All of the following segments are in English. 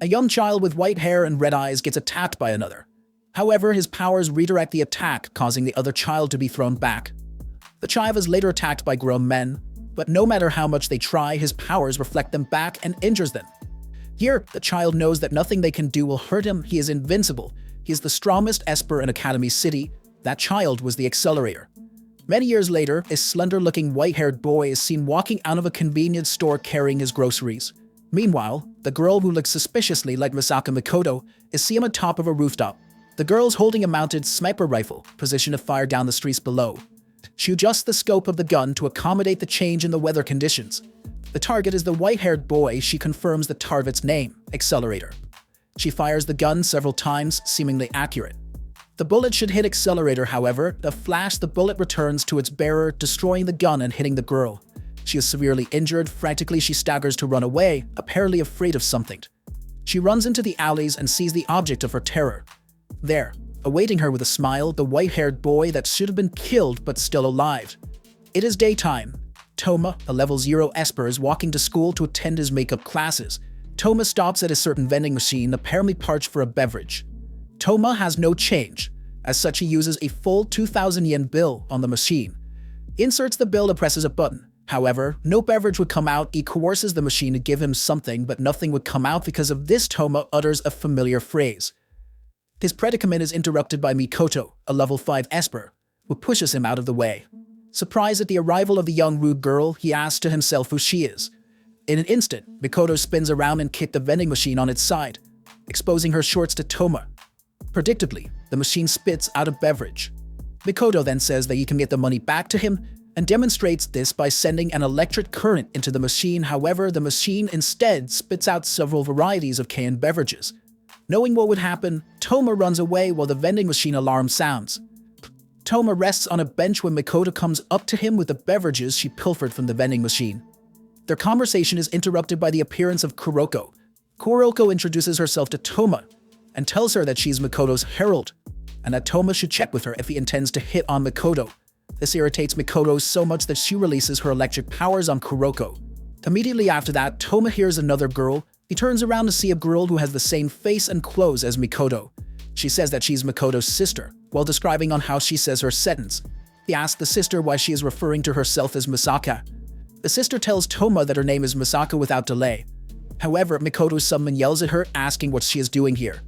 A young child with white hair and red eyes gets attacked by another. However, his powers redirect the attack, causing the other child to be thrown back. The child is later attacked by grown men, but no matter how much they try, his powers reflect them back and injures them. Here, the child knows that nothing they can do will hurt him. He is invincible. He is the strongest Esper in Academy City. That child was the Accelerator. Many years later, a slender-looking white-haired boy is seen walking out of a convenience store carrying his groceries. Meanwhile, the girl who looks suspiciously like Misaka Mikoto is seen on top of a rooftop. The girl is holding a mounted sniper rifle, positioned to fire down the streets below. She adjusts the scope of the gun to accommodate the change in the weather conditions. The target is the white-haired boy. She confirms the target's name, Accelerator. She fires the gun several times, seemingly accurate. The bullet should hit Accelerator, however. The flash, the bullet returns to its bearer, destroying the gun and hitting the girl. She is severely injured. Frantically, she staggers to run away, apparently afraid of something. She runs into the alleys and sees the object of her terror. There, awaiting her with a smile, the white-haired boy that should have been killed but still alive. It is daytime. Toma, a level 0 Esper, is walking to school to attend his makeup classes. Toma stops at a certain vending machine, apparently parched for a beverage. Toma has no change. As such, he uses a full 2,000 yen bill on the machine. Inserts the bill and presses a button. However, no beverage would come out. He coerces the machine to give him something, but nothing would come out. Because of this, Toma utters a familiar phrase. His predicament is interrupted by Mikoto, a level 5 Esper, who pushes him out of the way. Surprised at the arrival of the young rude girl, he asks to himself who she is. In an instant, Mikoto spins around and kicks the vending machine on its side, exposing her shorts to Toma. Predictably, the machine spits out a beverage. Mikoto then says that he can get the money back to him and demonstrates this by sending an electric current into the machine. However, the machine instead spits out several varieties of canned beverages. Knowing what would happen, Toma runs away while the vending machine alarm sounds. Toma rests on a bench when Mikoto comes up to him with the beverages she pilfered from the vending machine. Their conversation is interrupted by the appearance of Kuroko. Kuroko introduces herself to Toma and tells her that she's Mikoto's herald, and that Toma should check with her if he intends to hit on Mikoto. This irritates Mikoto so much that she releases her electric powers on Kuroko. Immediately after that, Toma hears another girl. He turns around to see a girl who has the same face and clothes as Mikoto. She says that she's Mikoto's sister, while describing on how she says her sentence. He asks the sister why she is referring to herself as Misaka. The sister tells Toma that her name is Misaka without delay. However, Mikoto's someone yells at her, asking what she is doing here.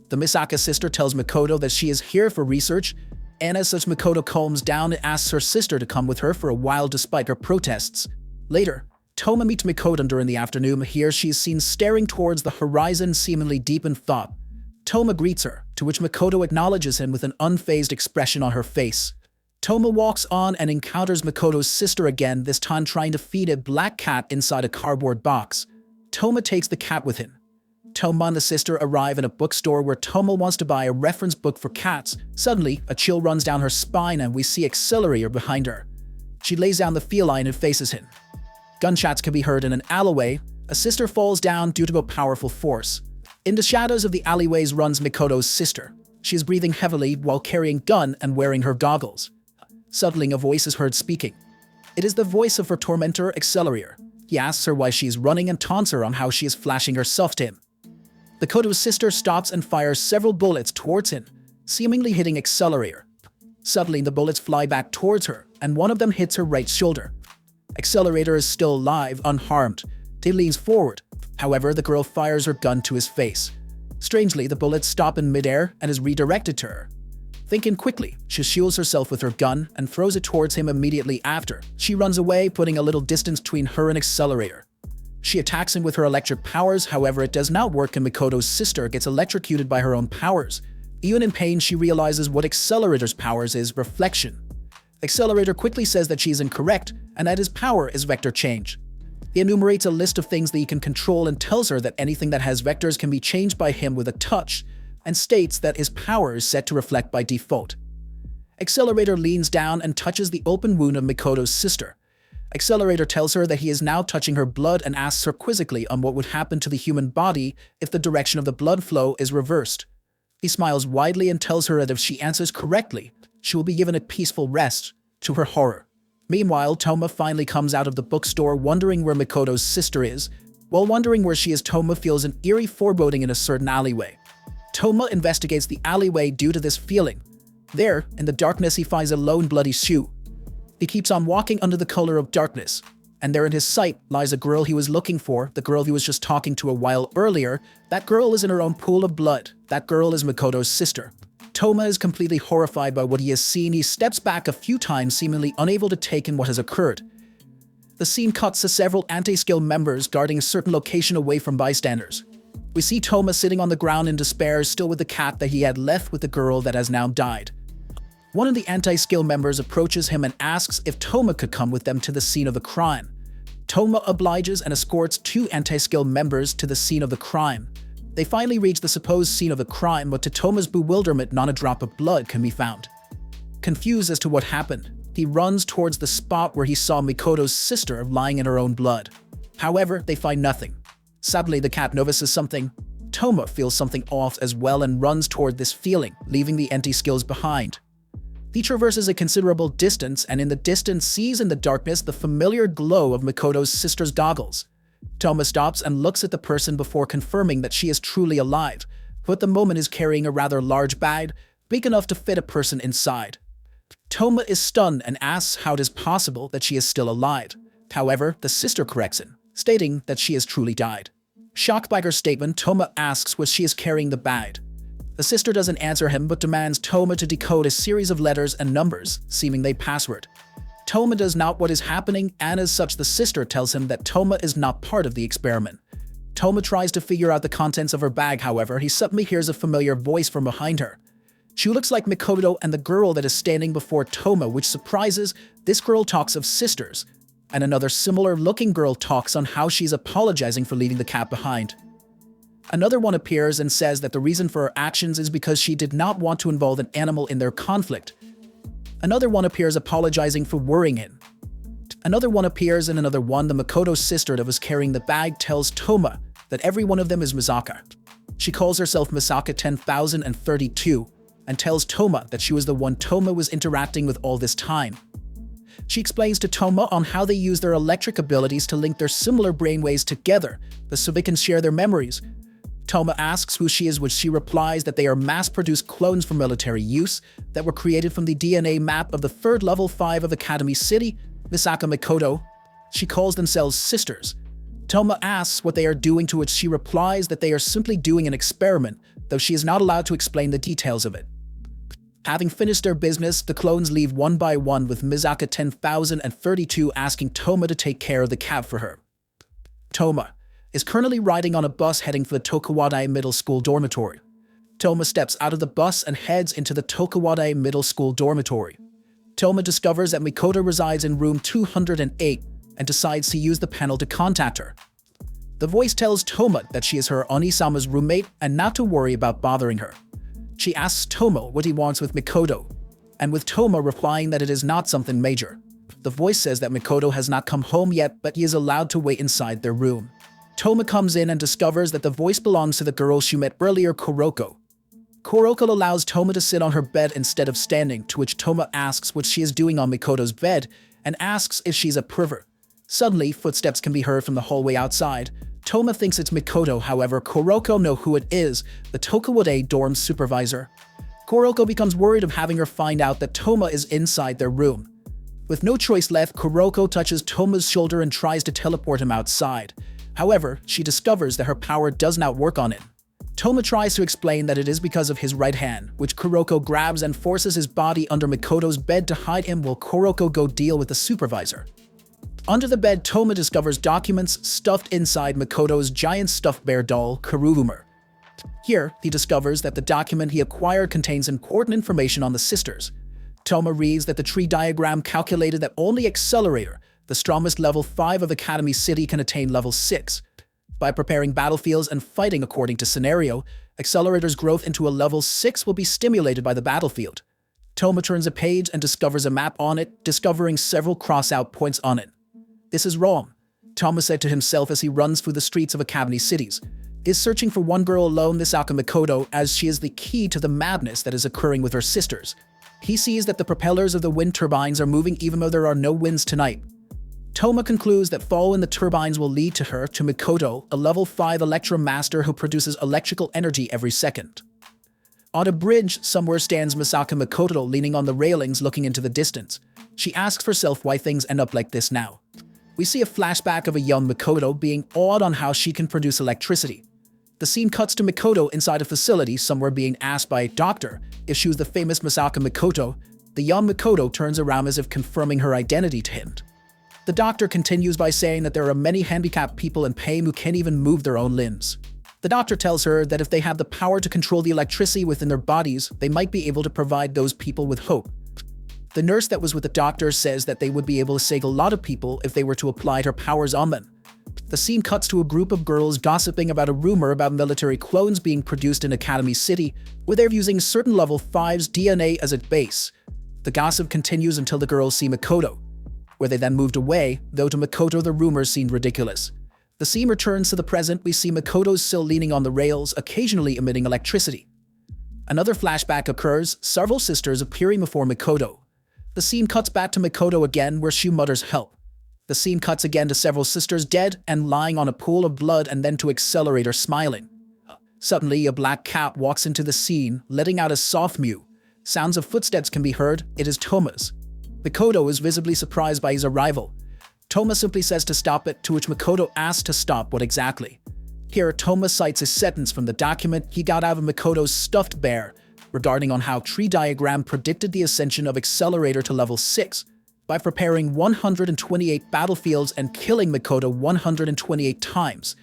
The Misaka sister tells Mikoto that she is here for research, and as such, Mikoto calms down and asks her sister to come with her for a while despite her protests. Later, Toma meets Mikoto during the afternoon. Here she is seen staring towards the horizon, seemingly deep in thought. Toma greets her, to which Mikoto acknowledges him with an unfazed expression on her face. Toma walks on and encounters Mikoto's sister again, this time trying to feed a black cat inside a cardboard box. Toma takes the cat with him. Toma and the sister arrive in a bookstore where Toma wants to buy a reference book for cats. Suddenly, a chill runs down her spine and we see Accelerator behind her. She lays down the feline and faces him. Gunshots can be heard in an alleyway. A sister falls down due to a powerful force. In the shadows of the alleyways runs Mikoto's sister. She is breathing heavily while carrying gun and wearing her goggles. Suddenly, a voice is heard speaking. It is the voice of her tormentor, Accelerator. He asks her why she is running and taunts her on how she is flashing herself to him. Mikoto's sister stops and fires several bullets towards him, seemingly hitting Accelerator. Suddenly, the bullets fly back towards her, and one of them hits her right shoulder. Accelerator is still alive, unharmed. He leans forward. However, the girl fires her gun to his face. Strangely, the bullets stop in midair and is redirected to her. Thinking quickly, she shields herself with her gun and throws it towards him immediately after. She runs away, putting a little distance between her and Accelerator. She attacks him with her electric powers, however it does not work and Mikoto's sister gets electrocuted by her own powers. Even in pain, she realizes what Accelerator's powers is: reflection. Accelerator quickly says that she is incorrect and that his power is vector change. He enumerates a list of things that he can control and tells her that anything that has vectors can be changed by him with a touch, and states that his power is set to reflect by default. Accelerator leans down and touches the open wound of Mikoto's sister. Accelerator tells her that he is now touching her blood and asks her quizzically on what would happen to the human body if the direction of the blood flow is reversed. He smiles widely and tells her that if she answers correctly, she will be given a peaceful rest, to her horror. Meanwhile, Toma finally comes out of the bookstore wondering where Mikoto's sister is. While wondering where she is, Toma feels an eerie foreboding in a certain alleyway. Toma investigates the alleyway due to this feeling. There, in the darkness, he finds a lone bloody shoe. He keeps on walking under the color of darkness, and there in his sight lies a girl he was looking for, the girl he was just talking to a while earlier. That girl is in her own pool of blood. That girl is Makoto's sister. Toma is completely horrified by what he has seen. He steps back a few times, seemingly unable to take in what has occurred. The scene cuts to several anti-skill members guarding a certain location away from bystanders. We see Toma sitting on the ground in despair, still with the cat that he had left with the girl that has now died. One of the anti-skill members approaches him and asks if Toma could come with them to the scene of the crime. Toma obliges and escorts two anti-skill members to the scene of the crime. They finally reach the supposed scene of the crime, but to Toma's bewilderment, not a drop of blood can be found. Confused as to what happened, he runs towards the spot where he saw Makoto's sister lying in her own blood. However, they find nothing. Sadly, the cat notices something. Toma feels something off as well and runs toward this feeling, leaving the anti-skills behind. He traverses a considerable distance and in the distance sees in the darkness the familiar glow of Makoto's sister's goggles. Toma stops and looks at the person before confirming that she is truly alive, who at the moment is carrying a rather large bag, big enough to fit a person inside. Toma is stunned and asks how it is possible that she is still alive. However, the sister corrects him, stating that she has truly died. Shocked by her statement, Toma asks what she is carrying the bag. The sister doesn't answer him but demands Toma to decode a series of letters and numbers, seemingly password. Toma does not what is happening, and as such the sister tells him that Toma is not part of the experiment. Toma tries to figure out the contents of her bag, however, he suddenly hears a familiar voice from behind her. She looks like Makoto and the girl that is standing before Toma, which surprises. This girl talks of sisters, and another similar-looking girl talks on how she's apologizing for leaving the cat behind. Another one appears and says that the reason for her actions is because she did not want to involve an animal in their conflict. Another one appears apologizing for worrying him. Another one appears and another one, the Makoto sister that was carrying the bag, tells Toma that every one of them is Misaka. She calls herself Misaka 10,032 and tells Toma that she was the one Toma was interacting with all this time. She explains to Toma on how they use their electric abilities to link their similar brainwaves together so they can share their memories. Toma asks who she is, which she replies that they are mass-produced clones for military use that were created from the DNA map of the 3rd level 5 of Academy City, Misaka Makoto. She calls themselves sisters. Toma asks what they are doing, to which she replies that they are simply doing an experiment, though she is not allowed to explain the details of it. Having finished their business, the clones leave one by one, with Misaka 10,032 asking Toma to take care of the cat for her. Toma is currently riding on a bus heading for the Tokawada Middle School dormitory. Toma steps out of the bus and heads into the Tokawada Middle School dormitory. Toma discovers that Makoto resides in room 208 and decides to use the panel to contact her. The voice tells Toma that she is her Onisama's roommate and not to worry about bothering her. She asks Toma what he wants with Makoto, and with Toma replying that it is not something major. The voice says that Makoto has not come home yet, but he is allowed to wait inside their room. Toma comes in and discovers that the voice belongs to the girl she met earlier, Kuroko. Kuroko allows Toma to sit on her bed instead of standing, to which Toma asks what she is doing on Makoto's bed and asks if she's a pervert. Suddenly, footsteps can be heard from the hallway outside. Toma thinks it's Makoto, however, Kuroko knows who it is, the Tokawada dorm supervisor. Kuroko becomes worried of having her find out that Toma is inside their room. With no choice left, Kuroko touches Toma's shoulder and tries to teleport him outside. However, she discovers that her power does not work on him. Toma tries to explain that it is because of his right hand, which Kuroko grabs and forces his body under Makoto's bed to hide him while Kuroko go deal with the supervisor. Under the bed, Toma discovers documents stuffed inside Makoto's giant stuffed bear doll, Kururumer. Here, he discovers that the document he acquired contains important information on the sisters. Toma reads that the tree diagram calculated that only Accelerator, the strongest level 5 of Academy City, can attain level 6. By preparing battlefields and fighting according to scenario, Accelerator's growth into a level 6 will be stimulated by the battlefield. Toma turns a page and discovers a map on it, discovering several cross-out points on it. This is wrong, Toma said to himself as he runs through the streets of Academy Cities. Is searching for one girl alone, Misaka Makoto, as she is the key to the madness that is occurring with her sisters. He sees that the propellers of the wind turbines are moving even though there are no winds tonight. Toma concludes that following the turbines will lead to Mikoto, a level 5 Electromaster who produces electrical energy every second. On a bridge, somewhere stands Misaka Mikoto leaning on the railings looking into the distance. She asks herself why things end up like this now. We see a flashback of a young Mikoto being awed on how she can produce electricity. The scene cuts to Mikoto inside a facility somewhere being asked by a doctor if she was the famous Misaka Mikoto. The young Mikoto turns around as if confirming her identity to him. The doctor continues by saying that there are many handicapped people in pain who can't even move their own limbs. The doctor tells her that if they have the power to control the electricity within their bodies, they might be able to provide those people with hope. The nurse that was with the doctor says that they would be able to save a lot of people if they were to apply her powers on them. The scene cuts to a group of girls gossiping about a rumor about military clones being produced in Academy City, where they're using certain level 5's DNA as a base. The gossip continues until the girls see Mikoto, where they then moved away, though to Mikoto the rumors seemed ridiculous. The scene returns to the present. We see Mikoto still leaning on the rails, occasionally emitting electricity. Another flashback occurs, several sisters appearing before Mikoto. The scene cuts back to Mikoto again, where she mutters help. The scene cuts again to several sisters dead and lying on a pool of blood, and then to Accelerator smiling. Suddenly, a black cat walks into the scene, letting out a soft mew. Sounds of footsteps can be heard. It is Toma's. Mikoto is visibly surprised by his arrival. Toma simply says to stop it, to which Mikoto asks to stop what exactly. Here, Toma cites a sentence from the document he got out of Mikoto's stuffed bear regarding on how Tree Diagram predicted the ascension of Accelerator to level 6 by preparing 128 battlefields and killing Mikoto 128 times.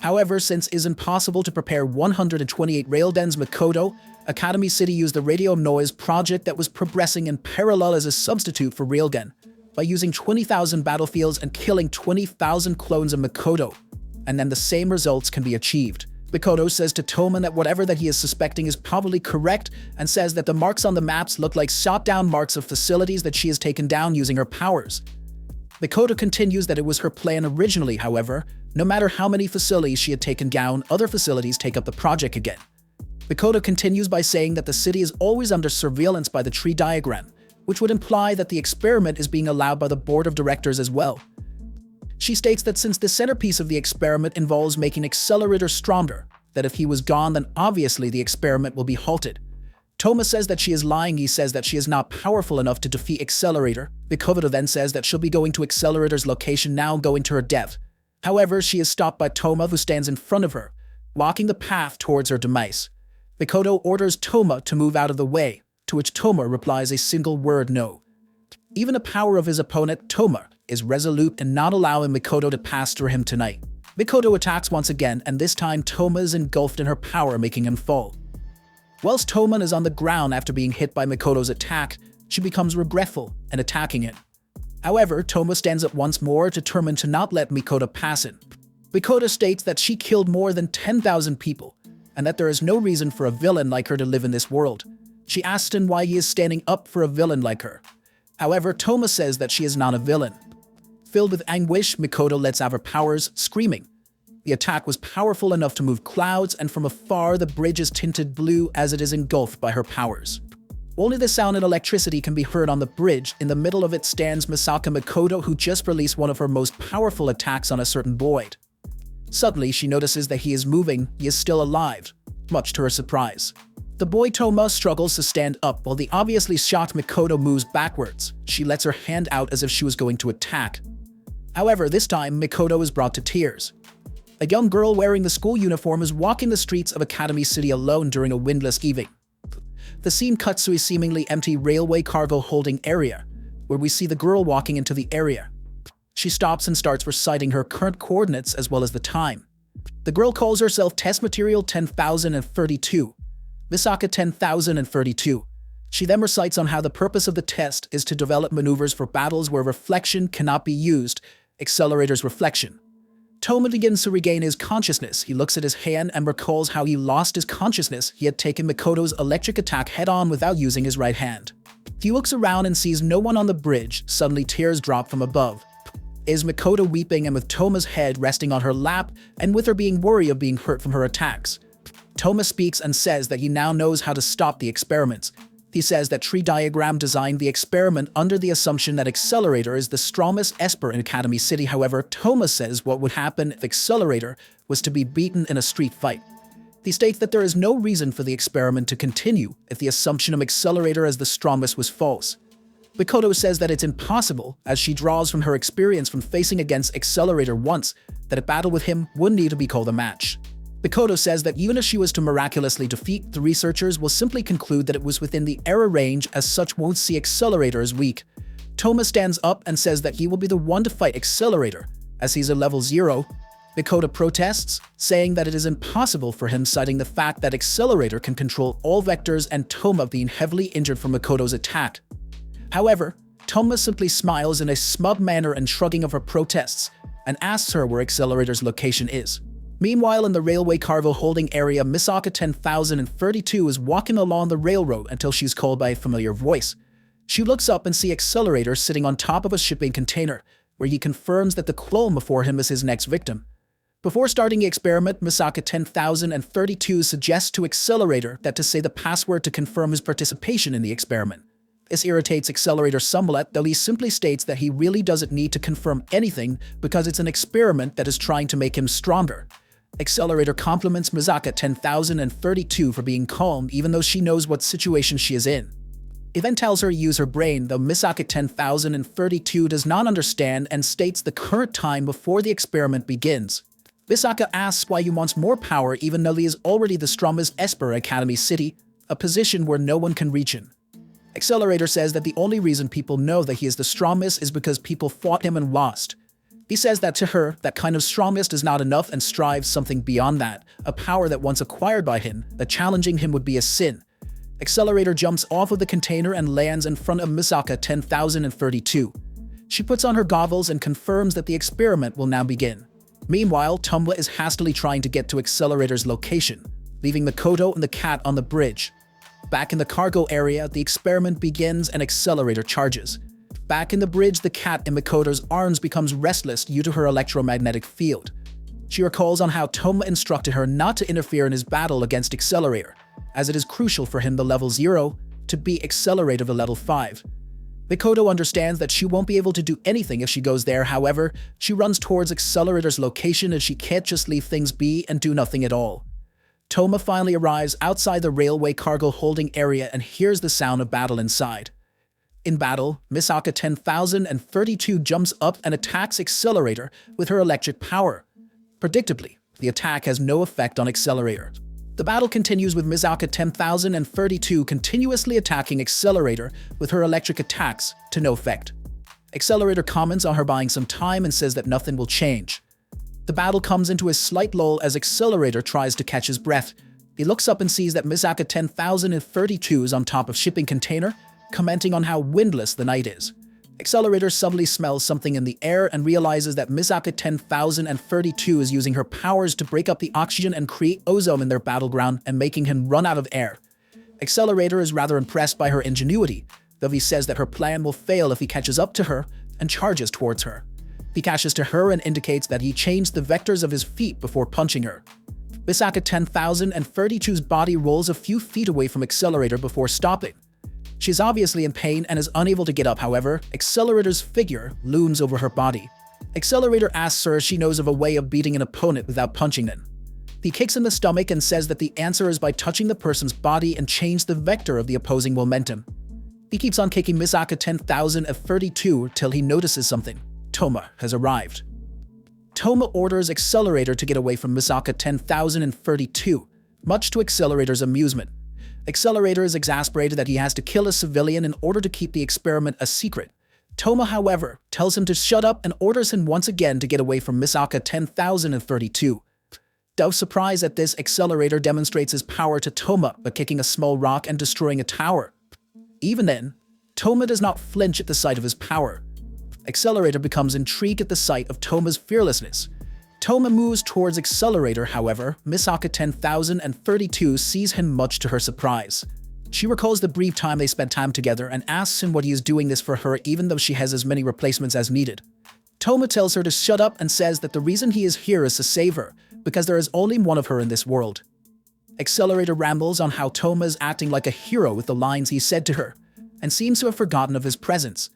However, since it isn't possible to prepare 128 raildens Mikoto, Academy City used the Radio Noise project that was progressing in parallel as a substitute for railgun, by using 20,000 battlefields and killing 20,000 clones of Mikoto, and then the same results can be achieved. Mikoto says to Toma that whatever that he is suspecting is probably correct, and says that the marks on the maps look like shot-down marks of facilities that she has taken down using her powers. Mikoto continues that it was her plan originally. However, no matter how many facilities she had taken down, other facilities take up the project again. Mikoto continues by saying that the city is always under surveillance by the Tree Diagram, which would imply that the experiment is being allowed by the board of directors as well. She states that since the centerpiece of the experiment involves making Accelerator stronger, that if he was gone, then obviously the experiment will be halted. Toma says that she is lying. He says that she is not powerful enough to defeat Accelerator. Mikoto then says that she'll be going to Accelerator's location now, going to her death. However, she is stopped by Toma, who stands in front of her, blocking the path towards her demise. Mikoto orders Toma to move out of the way, to which Toma replies a single word, no. Even the power of his opponent, Toma, is resolute in not allowing Mikoto to pass through him tonight. Mikoto attacks once again, and this time Toma is engulfed in her power, making him fall. Whilst Toma is on the ground after being hit by Mikoto's attack, she becomes regretful and attacking him. However, Toma stands up once more, determined to not let Mikoto pass him. Mikoto states that she killed more than 10,000 people, and that there is no reason for a villain like her to live in this world. She asks him why he is standing up for a villain like her. However, Toma says that she is not a villain. Filled with anguish, Mikoto lets out her powers, screaming. The attack was powerful enough to move clouds, and from afar the bridge is tinted blue as it is engulfed by her powers. Only the sound and electricity can be heard on the bridge. In the middle of it stands Misaka Mikoto, who just released one of her most powerful attacks on a certain boy. Suddenly, she notices that he is moving. He is still alive, much to her surprise. The boy Toma struggles to stand up while the obviously shocked Mikoto moves backwards. She lets her hand out as if she was going to attack. However, this time, Mikoto is brought to tears. A young girl wearing the school uniform is walking the streets of Academy City alone during a windless evening. The scene cuts to a seemingly empty railway cargo holding area, where we see the girl walking into the area. She stops and starts reciting her current coordinates as well as the time. The girl calls herself Test Material 10,032, Misaka 10,032. She then recites on how the purpose of the test is to develop maneuvers for battles where reflection cannot be used, Accelerator's reflection. Toma begins to regain his consciousness. He looks at his hand and recalls how he lost his consciousness. He had taken Mikoto's electric attack head-on without using his right hand. He looks around and sees no one on the bridge. Suddenly, tears drop from above. Is Mikoto weeping, and with Toma's head resting on her lap, and with her being worried of being hurt from her attacks. Toma speaks and says that he now knows how to stop the experiments. He says that Tree Diagram designed the experiment under the assumption that Accelerator is the strongest Esper in Academy City. However, Toma says what would happen if Accelerator was to be beaten in a street fight. He states that there is no reason for the experiment to continue if the assumption of Accelerator as the strongest was false. Mikoto says that it's impossible, as she draws from her experience from facing against Accelerator once, that a battle with him would need to be called a match. Mikoto says that even if she was to miraculously defeat, the researchers will simply conclude that it was within the error range, as such won't see Accelerator as weak. Toma stands up and says that he will be the one to fight Accelerator, as he's a level 0. Mikoto protests, saying that it is impossible for him, citing the fact that Accelerator can control all vectors and Toma being heavily injured from Mikoto's attack. However, Toma simply smiles in a smug manner and shrugging of her protests, and asks her where Accelerator's location is. Meanwhile, in the railway cargo holding area, Misaka 10032 is walking along the railroad until she's called by a familiar voice. She looks up and sees Accelerator sitting on top of a shipping container, where he confirms that the clone before him is his next victim. Before starting the experiment, Misaka 10032 suggests to Accelerator that to say the password to confirm his participation in the experiment. This irritates Accelerator somewhat, though he simply states that he really doesn't need to confirm anything because it's an experiment that is trying to make him stronger. Accelerator compliments Misaka 10032 for being calm even though she knows what situation she is in. He then tells her to use her brain, though Misaka 10032 does not understand and states the current time before the experiment begins. Misaka asks why he wants more power even though he is already the strongest Esper Academy City, a position where no one can reach him. Accelerator says that the only reason people know that he is the strongest is because people fought him and lost. He says that to her, that kind of strongest is not enough and strives something beyond that, a power that once acquired by him, that challenging him would be a sin. Accelerator jumps off of the container and lands in front of Misaka 10032. She puts on her goggles and confirms that the experiment will now begin. Meanwhile, Toma is hastily trying to get to Accelerator's location, leaving Mikoto and the cat on the bridge. Back in the cargo area, the experiment begins and Accelerator charges. Back in the bridge, the cat in Mikoto's arms becomes restless due to her electromagnetic field. She recalls on how Toma instructed her not to interfere in his battle against Accelerator, as it is crucial for him, the level 0, to beat Accelerator the level 5. Mikoto understands that she won't be able to do anything if she goes there. However, she runs towards Accelerator's location as she can't just leave things be and do nothing at all. Toma finally arrives outside the railway cargo holding area and hears the sound of battle inside. In battle, Misaka 10032 jumps up and attacks Accelerator with her electric power. Predictably, the attack has no effect on Accelerator. The battle continues with Misaka 10032 continuously attacking Accelerator with her electric attacks to no effect. Accelerator comments on her buying some time and says that nothing will change. The battle comes into a slight lull as Accelerator tries to catch his breath. He looks up and sees that Misaka 10032 is on top of shipping container, commenting on how windless the night is. Accelerator suddenly smells something in the air and realizes that Misaka 10032 is using her powers to break up the oxygen and create ozone in their battleground and making him run out of air. Accelerator is rather impressed by her ingenuity, though he says that her plan will fail if he catches up to her and charges towards her. He catches to her and indicates that he changed the vectors of his feet before punching her. Misaka 10032's body rolls a few feet away from Accelerator before stopping. She's obviously in pain and is unable to get up. However, Accelerator's figure looms over her body. Accelerator asks her if she knows of a way of beating an opponent without punching them. He kicks in the stomach and says that the answer is by touching the person's body and change the vector of the opposing momentum. He keeps on kicking Misaka 10032 till he notices something. Toma has arrived. Toma orders Accelerator to get away from Misaka 10032, much to Accelerator's amusement. Accelerator is exasperated that he has to kill a civilian in order to keep the experiment a secret. Toma, however, tells him to shut up and orders him once again to get away from Misaka 10032. Though surprised at this, Accelerator demonstrates his power to Toma by kicking a small rock and destroying a tower. Even then, Toma does not flinch at the sight of his power. Accelerator becomes intrigued at the sight of Toma's fearlessness. Toma moves towards Accelerator, however, Misaka 10032 sees him much to her surprise. She recalls the brief time they spent time together and asks him what he is doing this for her even though she has as many replacements as needed. Toma tells her to shut up and says that the reason he is here is to save her, because there is only one of her in this world. Accelerator rambles on how Toma is acting like a hero with the lines he said to her, and seems to have forgotten of his presence.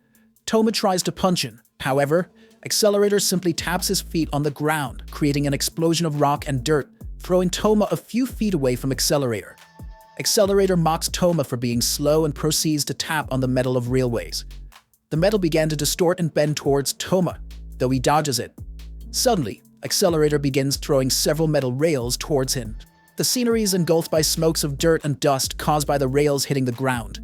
Toma tries to punch him. However, Accelerator simply taps his feet on the ground, creating an explosion of rock and dirt, throwing Toma a few feet away from Accelerator. Accelerator mocks Toma for being slow and proceeds to tap on the metal of railways. The metal began to distort and bend towards Toma, though he dodges it. Suddenly, Accelerator begins throwing several metal rails towards him. The scenery is engulfed by smokes of dirt and dust caused by the rails hitting the ground.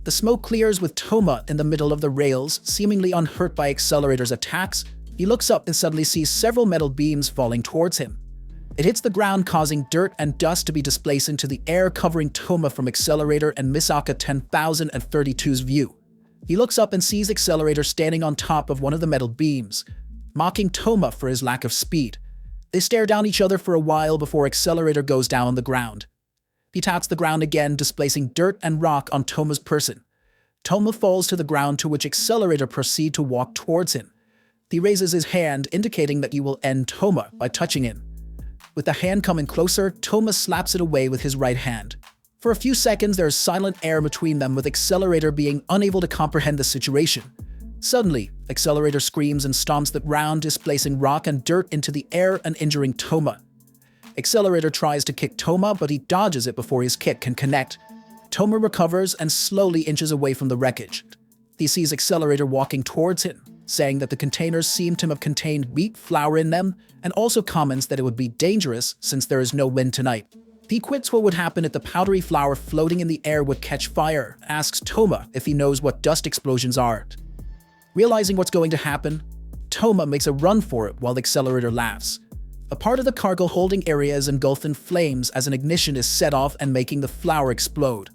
The smoke clears with Toma in the middle of the rails, seemingly unhurt by Accelerator's attacks. He looks up and suddenly sees several metal beams falling towards him. It hits the ground, causing dirt and dust to be displaced into the air, covering Toma from Accelerator and Misaka 10,032's view. He looks up and sees Accelerator standing on top of one of the metal beams, mocking Toma for his lack of speed. They stare down each other for a while before Accelerator goes down on the ground. He taps the ground again, displacing dirt and rock on Toma's person. Toma falls to the ground, to which Accelerator proceeds to walk towards him. He raises his hand, indicating that he will end Toma by touching him. With the hand coming closer, Toma slaps it away with his right hand. For a few seconds, there is silent air between them, with Accelerator being unable to comprehend the situation. Suddenly, Accelerator screams and stomps the ground, displacing rock and dirt into the air and injuring Toma. Accelerator tries to kick Toma, but he dodges it before his kick can connect. Toma recovers and slowly inches away from the wreckage. He sees Accelerator walking towards him, saying that the containers seem to have contained wheat flour in them, and also comments that it would be dangerous since there is no wind tonight. He quits what would happen if the powdery flour floating in the air would catch fire, asks Toma if he knows what dust explosions are. Realizing what's going to happen, Toma makes a run for it while Accelerator laughs. A part of the cargo holding area is engulfed in flames as an ignition is set off and making the flour explode.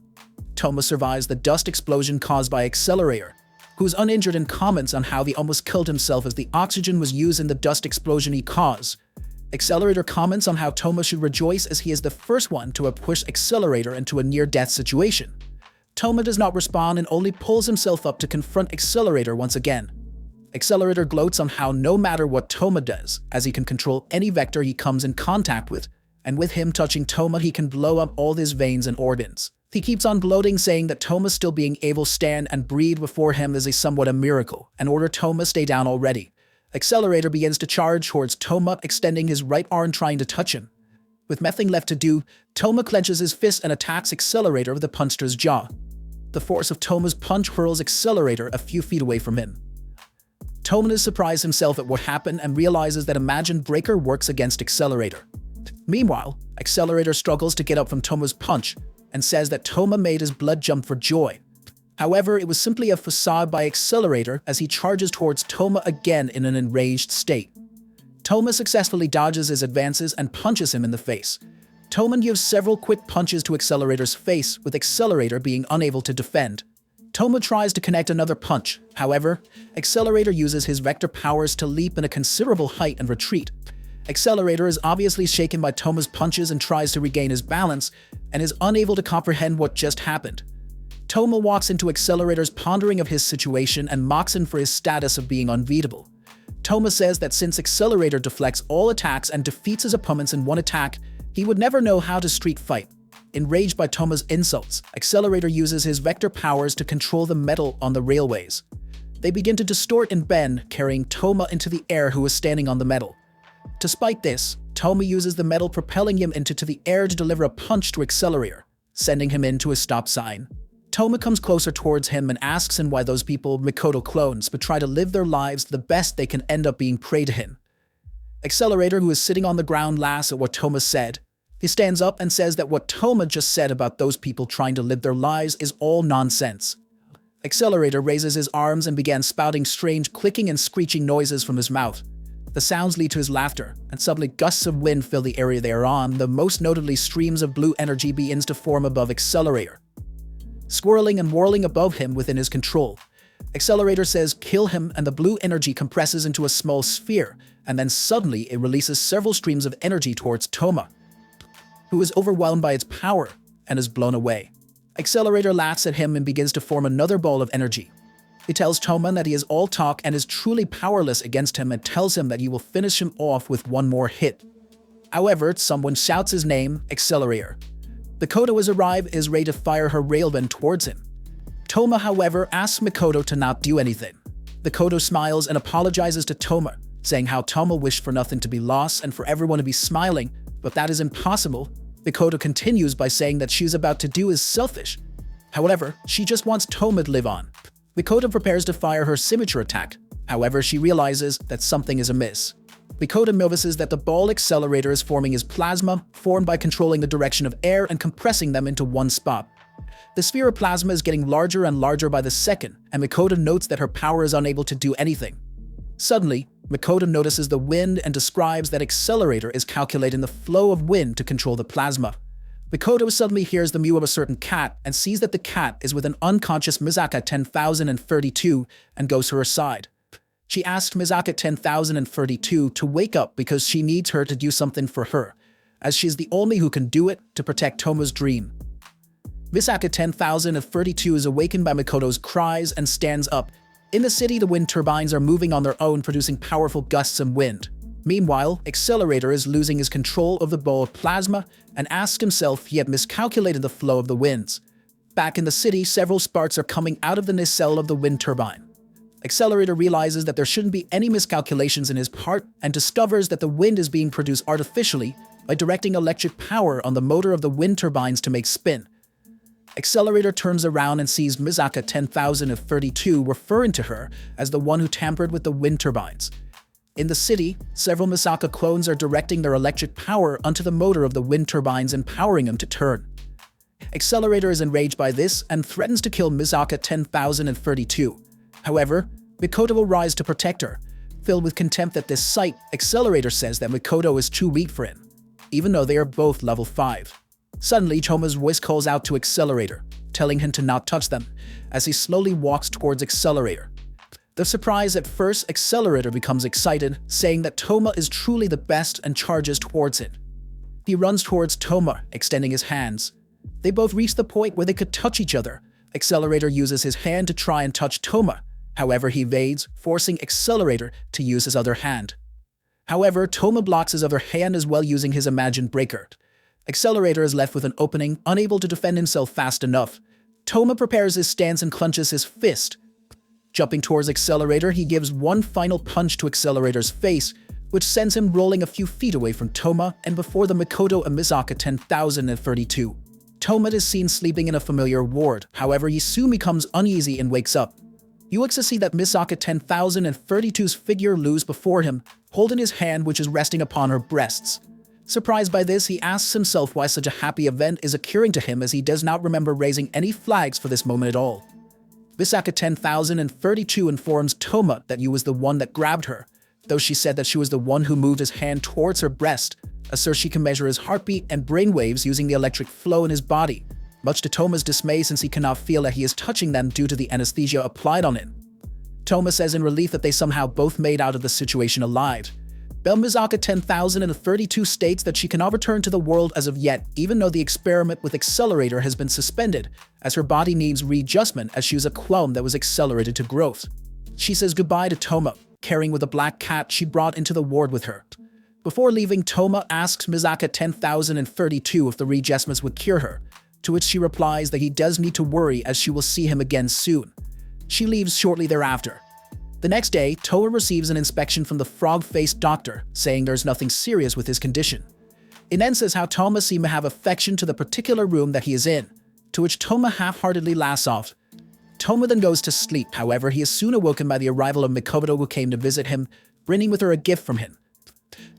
Toma survives the dust explosion caused by Accelerator, who is uninjured, and comments on how he almost killed himself as the oxygen was used in the dust explosion he caused. Accelerator comments on how Toma should rejoice as he is the first one to have pushed Accelerator into a near-death situation. Toma does not respond and only pulls himself up to confront Accelerator once again. Accelerator gloats on how no matter what Toma does, as he can control any vector he comes in contact with, and with him touching Toma he can blow up all his veins and organs. He keeps on gloating, saying that Toma still being able to stand and breathe before him is somewhat a miracle, and order Toma stay down already. Accelerator begins to charge towards Toma, extending his right arm trying to touch him. With nothing left to do, Toma clenches his fist and attacks Accelerator with a punch to his jaw. The force of Toma's punch hurls Accelerator a few feet away from him. Toma is surprised himself at what happened and realizes that Imagine Breaker works against Accelerator. Meanwhile, Accelerator struggles to get up from Toma's punch and says that Toma made his blood jump for joy. However, it was simply a facade by Accelerator as he charges towards Toma again in an enraged state. Toma successfully dodges his advances and punches him in the face. Toma gives several quick punches to Accelerator's face, with Accelerator being unable to defend. Toma tries to connect another punch. However, Accelerator uses his vector powers to leap in a considerable height and retreat. Accelerator is obviously shaken by Toma's punches and tries to regain his balance, and is unable to comprehend what just happened. Toma walks into Accelerator's pondering of his situation and mocks him for his status of being unbeatable. Toma says that since Accelerator deflects all attacks and defeats his opponents in one attack, he would never know how to street fight. Enraged by Toma's insults, Accelerator uses his vector powers to control the metal on the railways. They begin to distort and bend, carrying Toma into the air, who is standing on the metal. Despite this, Toma uses the metal propelling him into the air to deliver a punch to Accelerator, sending him into a stop sign. Toma comes closer towards him and asks him why those people, Mikoto clones, but try to live their lives the best they can, end up being prey to him. Accelerator, who is sitting on the ground, laughs at what Toma said. He stands up and says that what Toma just said about those people trying to live their lives is all nonsense. Accelerator raises his arms and begins spouting strange clicking and screeching noises from his mouth. The sounds lead to his laughter, and suddenly gusts of wind fill the area they are on. The most notably, streams of blue energy begins to form above Accelerator, swirling and whirling above him within his control. Accelerator says kill him, and the blue energy compresses into a small sphere, and then suddenly it releases several streams of energy towards Toma, who is overwhelmed by its power and is blown away. Accelerator laughs at him and begins to form another ball of energy. He tells Toma that he is all talk and is truly powerless against him, and tells him that he will finish him off with one more hit. However, someone shouts his name, Accelerator. Mikoto has arrived and is ready to fire her railgun towards him. Toma, however, asks Mikoto to not do anything. Mikoto smiles and apologizes to Toma, saying how Toma wished for nothing to be lost and for everyone to be smiling, but that is impossible. Mikoto continues by saying that she's about to do is selfish. However, she just wants Toma to live on. Mikoto prepares to fire her signature attack. However, she realizes that something is amiss. Mikoto notices that the ball accelerator is forming as plasma, formed by controlling the direction of air and compressing them into one spot. The sphere of plasma is getting larger and larger by the second, and Mikoto notes that her power is unable to do anything. Suddenly, Mikoto notices the wind and describes that accelerator is calculating the flow of wind to control the plasma. Mikoto suddenly hears the mew of a certain cat and sees that the cat is with an unconscious Misaka 10,032 and goes to her side. She asks Misaka 10,032 to wake up because she needs her to do something for her, as she's the only who can do it to protect Toma's dream. Misaka 10,032 is awakened by Mikoto's cries and stands up. In the city, the wind turbines are moving on their own, producing powerful gusts of wind. Meanwhile, Accelerator is losing his control of the ball of plasma and asks himself if he had miscalculated the flow of the winds. Back in the city, several sparks are coming out of the nacelle of the wind turbine. Accelerator realizes that there shouldn't be any miscalculations in his part and discovers that the wind is being produced artificially by directing electric power on the motor of the wind turbines to make spin. Accelerator turns around and sees Misaka 10,032 referring to her as the one who tampered with the wind turbines. In the city, several Misaka clones are directing their electric power onto the motor of the wind turbines and powering them to turn. Accelerator is enraged by this and threatens to kill Misaka 10,032. However, Mikoto will rise to protect her. Filled with contempt at this sight, Accelerator says that Mikoto is too weak for him, even though they are both level 5. Suddenly, Toma's voice calls out to Accelerator, telling him to not touch them, as he slowly walks towards Accelerator. The surprise at first, Accelerator becomes excited, saying that Toma is truly the best and charges towards it. He runs towards Toma, extending his hands. They both reach the point where they could touch each other. Accelerator uses his hand to try and touch Toma. However, he evades, forcing Accelerator to use his other hand. However, Toma blocks his other hand as well using his imagined breaker. Accelerator is left with an opening, unable to defend himself fast enough. Toma prepares his stance and clenches his fist. Jumping towards Accelerator, he gives one final punch to Accelerator's face, which sends him rolling a few feet away from Toma and before the Mikoto and Misaka 10,032. Toma is seen sleeping in a familiar ward, however he soon becomes uneasy and wakes up. He looks to see that Misaka 10,032's figure loose before him, holding his hand which is resting upon her breasts. Surprised by this, he asks himself why such a happy event is occurring to him as he does not remember raising any flags for this moment at all. Misaka 10,032 informs Toma that he was the one that grabbed her, though she said that she was the one who moved his hand towards her breast, asserts she can measure his heartbeat and brainwaves using the electric flow in his body, much to Toma's dismay since he cannot feel that he is touching them due to the anesthesia applied on him. Toma says in relief that they somehow both made out of the situation alive. Misaka 10,032 states that she cannot return to the world as of yet, even though the experiment with Accelerator has been suspended, as her body needs readjustment as she was a clone that was accelerated to growth. She says goodbye to Toma, carrying with a black cat she brought into the ward with her. Before leaving, Toma asks Misaka 10,032 if the readjustments would cure her, to which she replies that he does need to worry as she will see him again soon. She leaves shortly thereafter. The next day, Toma receives an inspection from the frog-faced doctor, saying there's nothing serious with his condition. It then says how Toma seems to have affection to the particular room that he is in, to which Toma half-heartedly laughs off. Toma then goes to sleep, however he is soon awoken by the arrival of Mikoto who came to visit him, bringing with her a gift from him.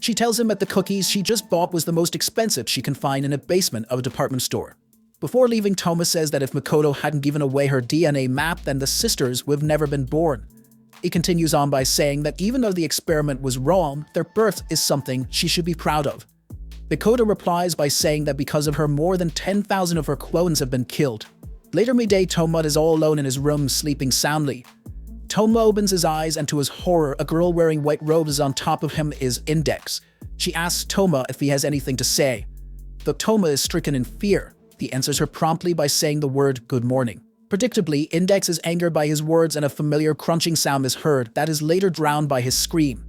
She tells him that the cookies she just bought was the most expensive she can find in a basement of a department store. Before leaving, Toma says that if Mikoto hadn't given away her DNA map, then the sisters would have never been born. He continues on by saying that even though the experiment was wrong, their birth is something she should be proud of. Mikoto replies by saying that because of her, more than 10,000 of her clones have been killed. Later midday, Toma is all alone in his room, sleeping soundly. Toma opens his eyes, and to his horror, a girl wearing white robes on top of him is Index. She asks Toma if he has anything to say. Though Toma is stricken in fear, he answers her promptly by saying the word good morning. Predictably, Index is angered by his words and a familiar crunching sound is heard that is later drowned by his scream.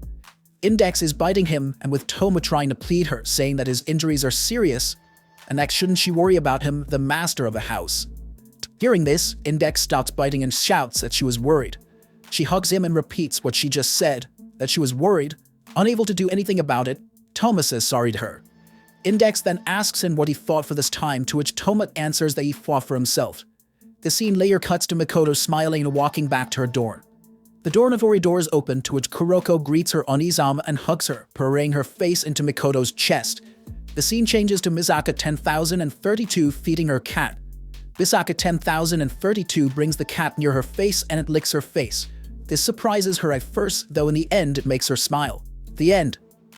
Index is biting him, and with Toma trying to plead her, saying that his injuries are serious, And next, shouldn't she worry about him, the master of a house? Hearing this, Index stops biting and shouts that she was worried. She hugs him and repeats what she just said, that she was worried. Unable to do anything about it, Toma says sorry to her. Index then asks him what he fought for this time, to which Toma answers that he fought for himself. The scene later cuts to Mikoto smiling and walking back to her dorm. The dormitory doors open, to which Kuroko greets her on Izama and hugs her, praying her face into Mikoto's chest. The scene changes to Misaka 10,032 feeding her cat. Misaka 10,032 brings the cat near her face and it licks her face. This surprises her at first, though in the end it makes her smile. The end.